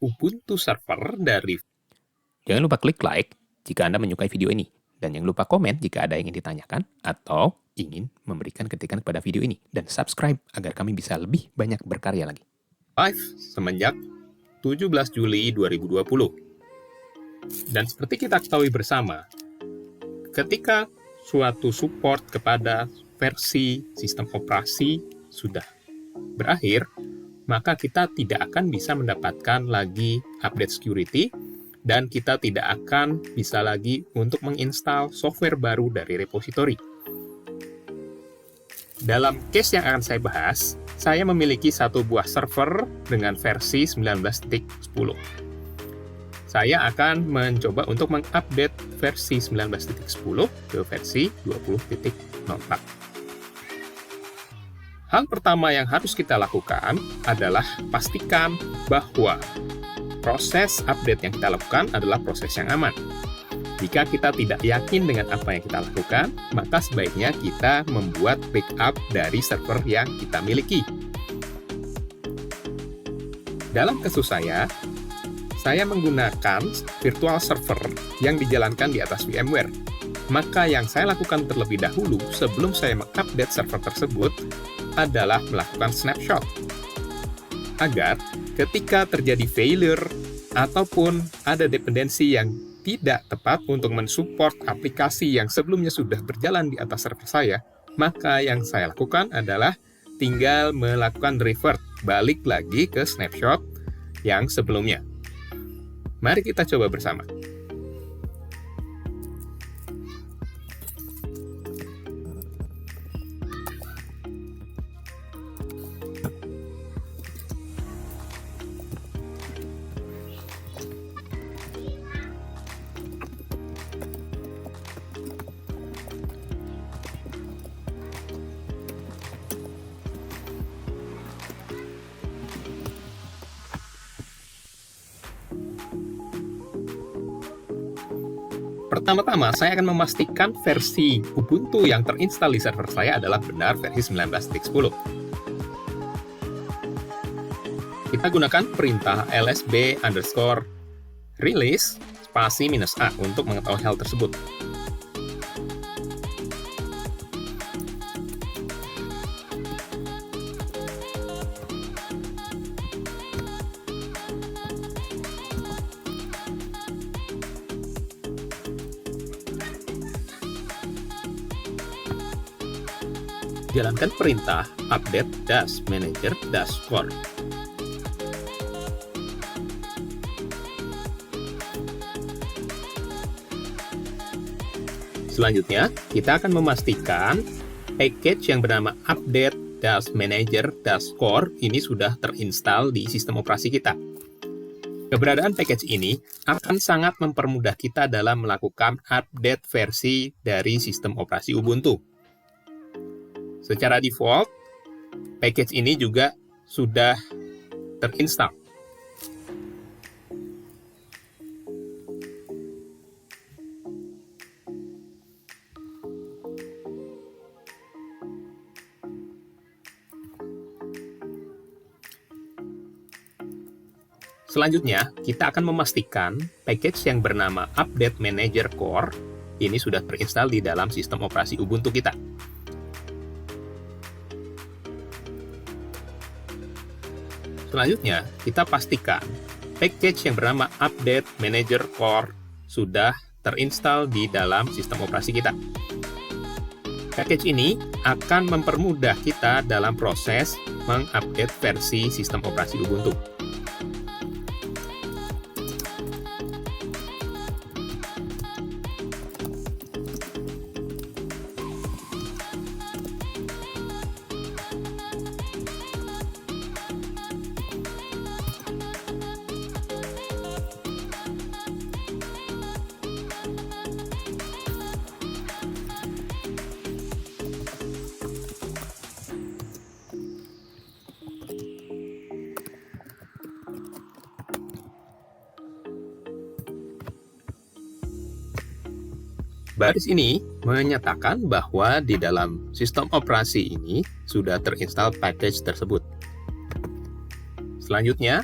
Ubuntu Server dari... Jangan lupa klik like jika Anda menyukai video ini. Dan jangan lupa komen jika ada yang ingin ditanyakan atau ingin memberikan kritikan kepada video ini. Dan subscribe agar kami bisa lebih banyak berkarya lagi. live semenjak 17 Juli 2020. Dan seperti kita ketahui bersama, ketika suatu support kepada versi sistem operasi sudah berakhir, maka kita tidak akan bisa mendapatkan lagi update security dan kita tidak akan bisa lagi untuk menginstal software baru dari repository. Dalam case yang akan saya bahas, saya memiliki satu buah server dengan versi 19.10. Saya akan mencoba untuk mengupdate versi 19.10 ke versi 20.04. Hal pertama yang harus kita lakukan adalah pastikan bahwa proses update yang kita lakukan adalah proses yang aman. Jika kita tidak yakin dengan apa yang kita lakukan, maka sebaiknya kita membuat backup dari server yang kita miliki. Dalam kasus saya menggunakan virtual server yang dijalankan di atas VMware. Maka yang saya lakukan terlebih dahulu sebelum saya mengupdate server tersebut adalah melakukan snapshot. Agar ketika terjadi failure ataupun ada dependensi yang tidak tepat untuk mensupport aplikasi yang sebelumnya sudah berjalan di atas server saya, maka yang saya lakukan adalah tinggal melakukan revert, balik lagi ke snapshot yang sebelumnya. Mari kita coba bersama. Pertama-tama, saya akan memastikan versi Ubuntu yang terinstal di server saya adalah benar versi 19.10. Kita gunakan perintah lsb_release --a untuk mengetahui hal tersebut. Jalankan perintah update-manager-core. Selanjutnya, kita akan memastikan package yang bernama update-manager-core ini sudah terinstall di sistem operasi kita. Keberadaan package ini akan sangat mempermudah kita dalam melakukan update versi dari sistem operasi Ubuntu. Secara default, package ini juga sudah terinstall. Selanjutnya, kita akan memastikan package yang bernama Update Manager Core ini sudah terinstall di dalam sistem operasi Ubuntu kita. Selanjutnya, kita pastikan package yang bernama Update Manager Core sudah terinstall di dalam sistem operasi kita. Package ini akan mempermudah kita dalam proses mengupdate versi sistem operasi Ubuntu. Baris ini menyatakan bahwa di dalam sistem operasi ini sudah terinstall package tersebut. Selanjutnya,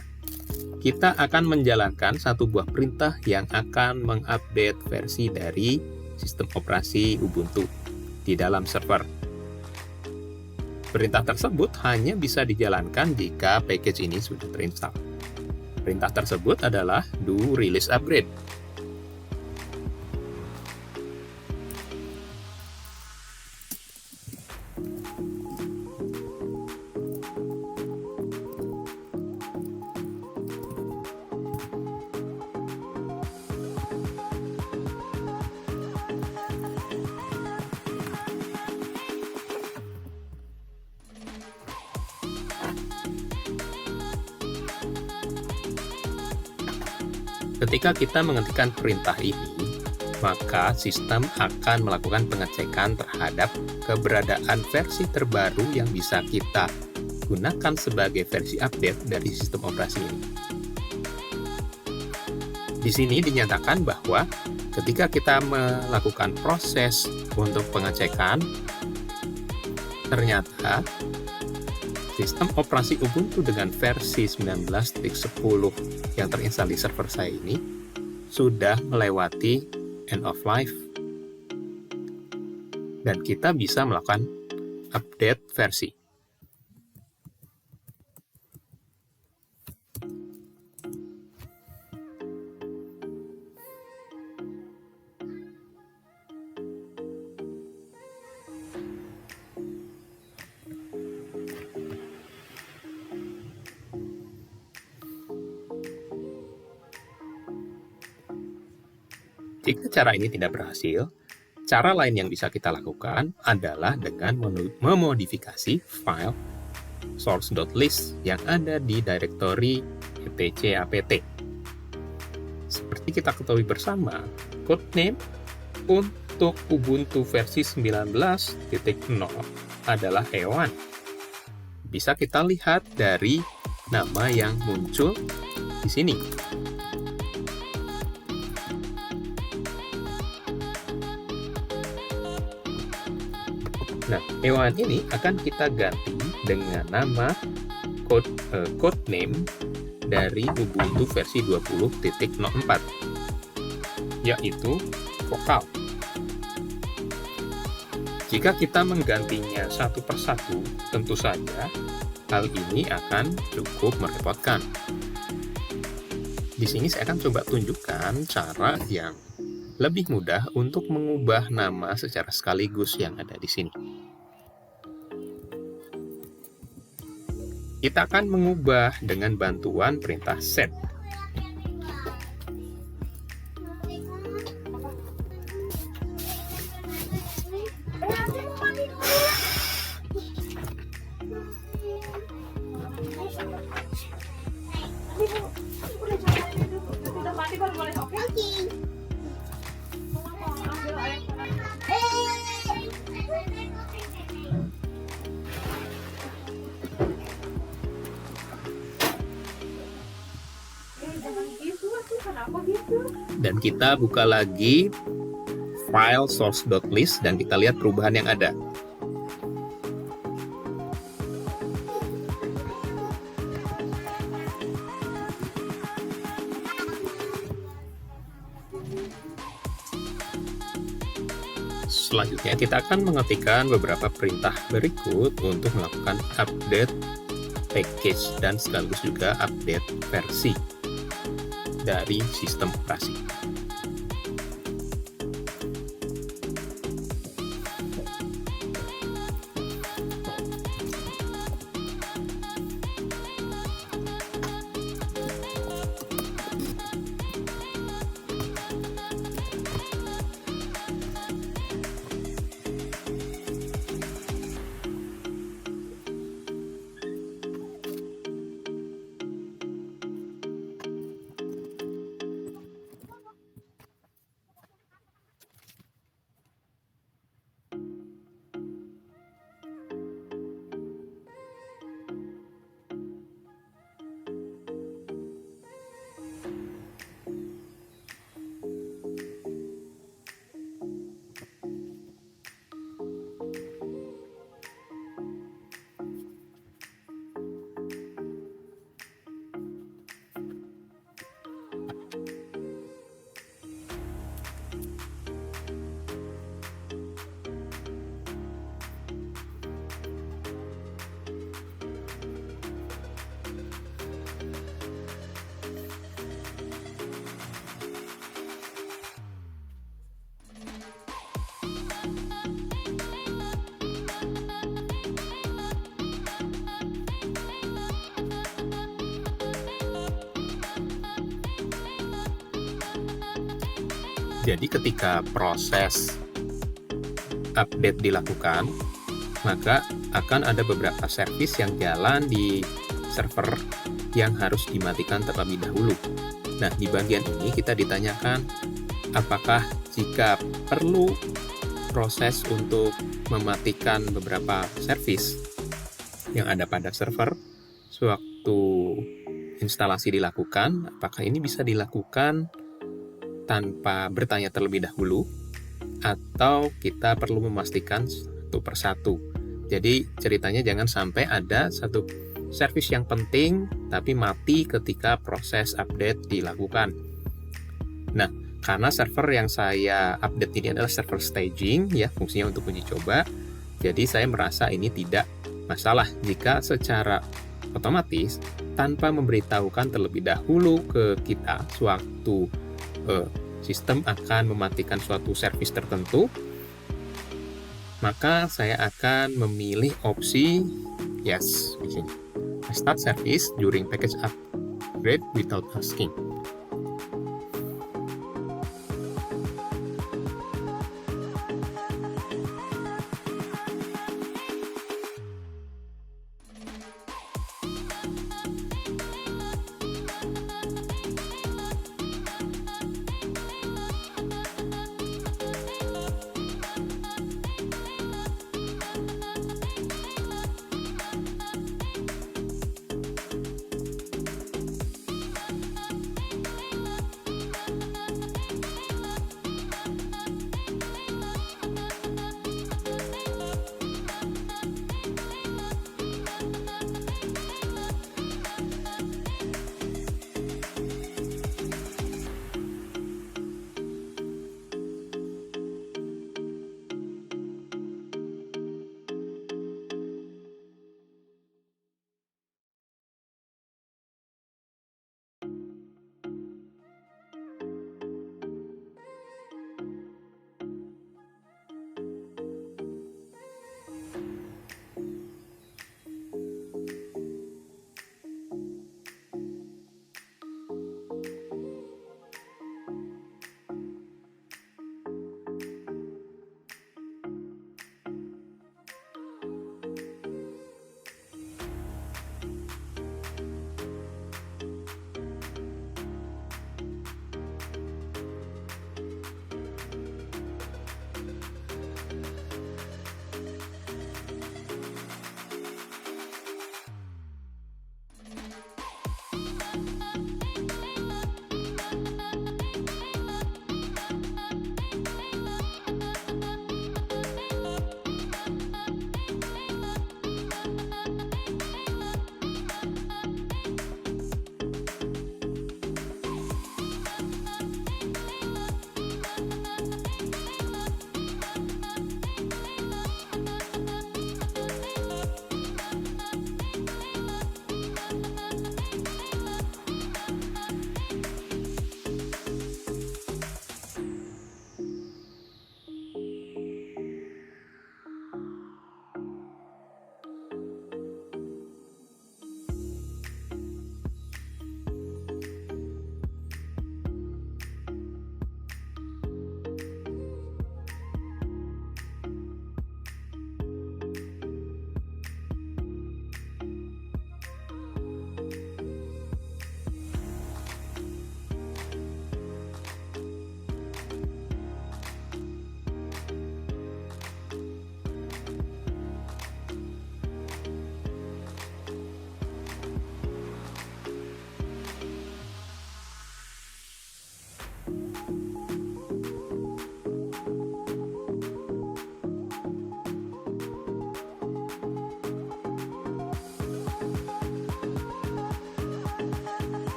kita akan menjalankan satu buah perintah yang akan mengupdate versi dari sistem operasi Ubuntu di dalam server. Perintah tersebut hanya bisa dijalankan jika package ini sudah terinstall. Perintah tersebut adalah do release upgrade. Ketika kita mengetikkan perintah ini, maka sistem akan melakukan pengecekan terhadap keberadaan versi terbaru yang bisa kita gunakan sebagai versi update dari sistem operasi ini. Di sini dinyatakan bahwa ketika kita melakukan proses untuk pengecekan, ternyata sistem operasi Ubuntu dengan versi 19.10 yang terinstall di server saya ini sudah melewati end of life dan kita bisa melakukan update versi. Jika cara ini tidak berhasil, cara lain yang bisa kita lakukan adalah dengan memodifikasi file source.list yang ada di directory etc apt. Seperti kita ketahui bersama, codename untuk Ubuntu versi 19.0 adalah E1. Bisa kita lihat dari nama yang muncul di sini. Nah, E1 ini akan kita ganti dengan nama codename dari Ubuntu versi 20.04, yaitu vokal. Jika kita menggantinya satu persatu, tentu saja hal ini akan cukup merepotkan. Di sini saya akan coba tunjukkan cara yang lebih mudah untuk mengubah nama secara sekaligus yang ada di sini. Kita akan mengubah dengan bantuan perintah set. Dan kita buka lagi file source.list dan kita lihat perubahan yang ada. Selanjutnya kita akan mengetikkan beberapa perintah berikut untuk melakukan update package dan sekaligus juga update versi dari sistem operasi. Jadi ketika proses update dilakukan, maka akan ada beberapa servis yang jalan di server yang harus dimatikan terlebih dahulu. Nah, di bagian ini kita ditanyakan apakah jika perlu proses untuk mematikan beberapa servis yang ada pada server sewaktu instalasi dilakukan, apakah ini bisa dilakukan tanpa bertanya terlebih dahulu, atau kita perlu memastikan satu persatu. Jadi ceritanya jangan sampai ada satu servis yang penting tapi mati ketika proses update dilakukan. Nah, karena server yang saya update ini adalah server staging, ya, fungsinya untuk uji coba, jadi saya merasa ini tidak masalah jika secara otomatis tanpa memberitahukan terlebih dahulu ke kita sewaktu sistem akan mematikan suatu servis tertentu, maka saya akan memilih opsi yes di sini. Start service during package upgrade without asking.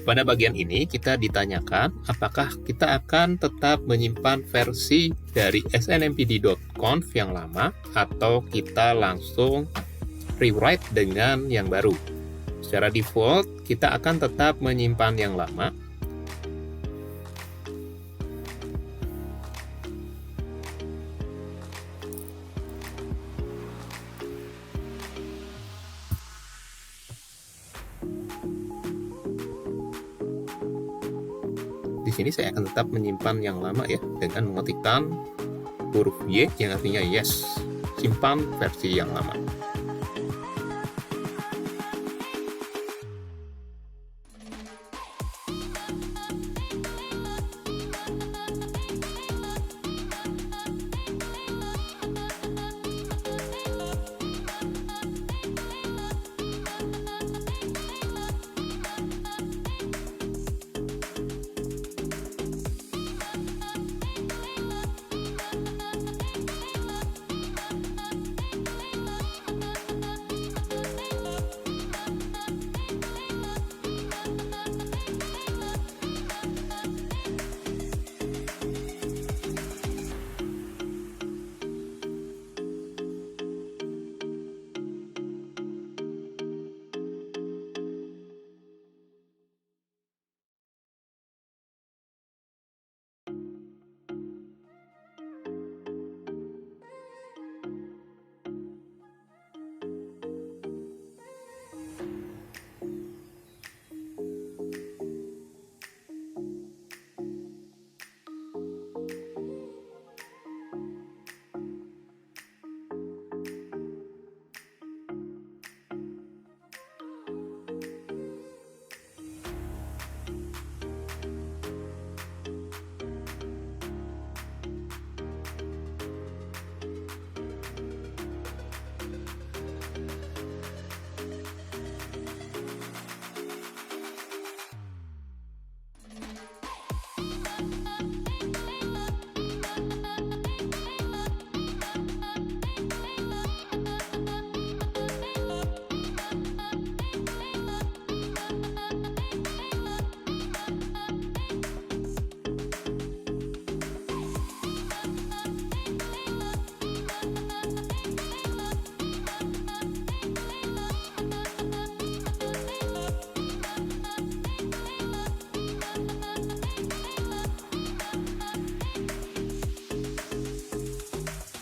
Pada bagian ini kita ditanyakan apakah kita akan tetap menyimpan versi dari snmpd.conf yang lama atau kita langsung rewrite dengan yang baru. Secara default, kita akan tetap menyimpan yang lama. Di sini saya akan tetap menyimpan yang lama ya, dengan mengetikkan huruf Y yang artinya yes, simpan versi yang lama.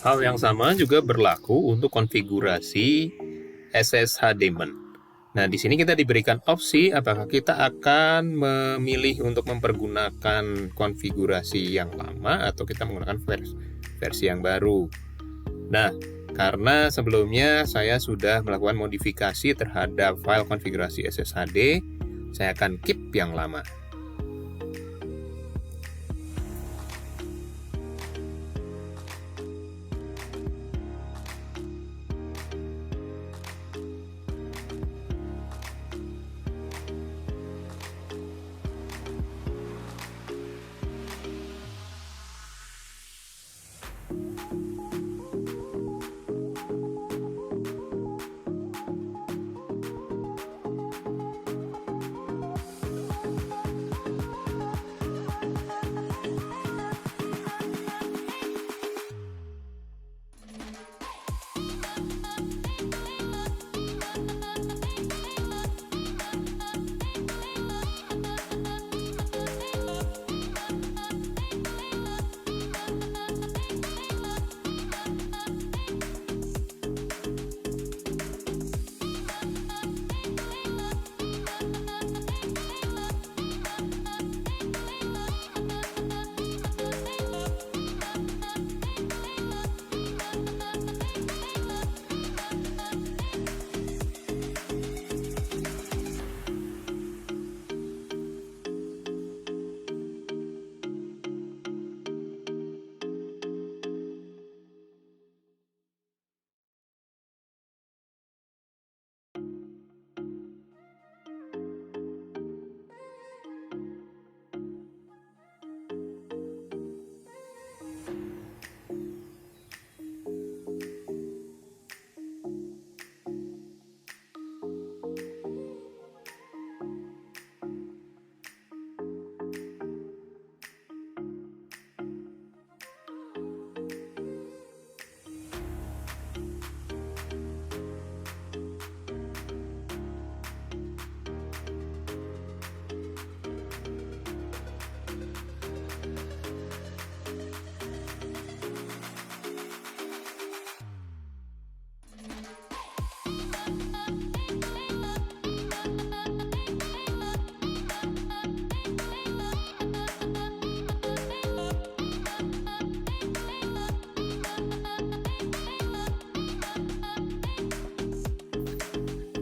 Hal yang sama juga berlaku untuk konfigurasi SSH daemon. Nah, di sini kita diberikan opsi apakah kita akan memilih untuk mempergunakan konfigurasi yang lama atau kita menggunakan versi yang baru. Nah, karena sebelumnya saya sudah melakukan modifikasi terhadap file konfigurasi SSHD, saya akan keep yang lama.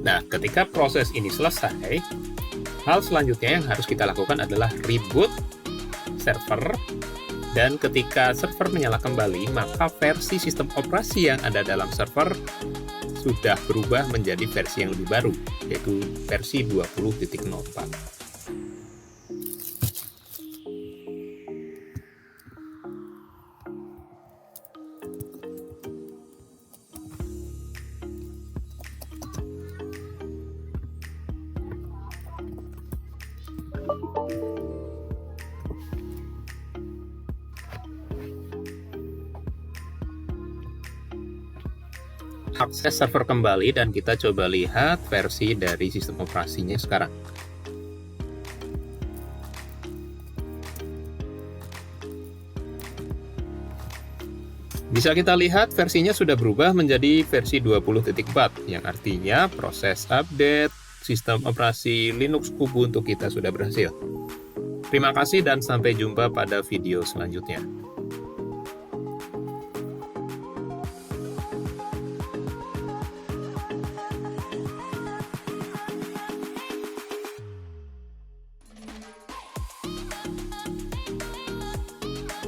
Nah, ketika proses ini selesai, hal selanjutnya yang harus kita lakukan adalah reboot server, dan ketika server menyala kembali, maka versi sistem operasi yang ada dalam server sudah berubah menjadi versi yang lebih baru, yaitu versi 20.04. Akses server kembali dan kita coba lihat versi dari sistem operasinya sekarang. Bisa kita lihat versinya sudah berubah menjadi versi 20.4, yang artinya proses update sistem operasi Linux Ubuntu kita sudah berhasil. Terima kasih dan sampai jumpa pada video selanjutnya.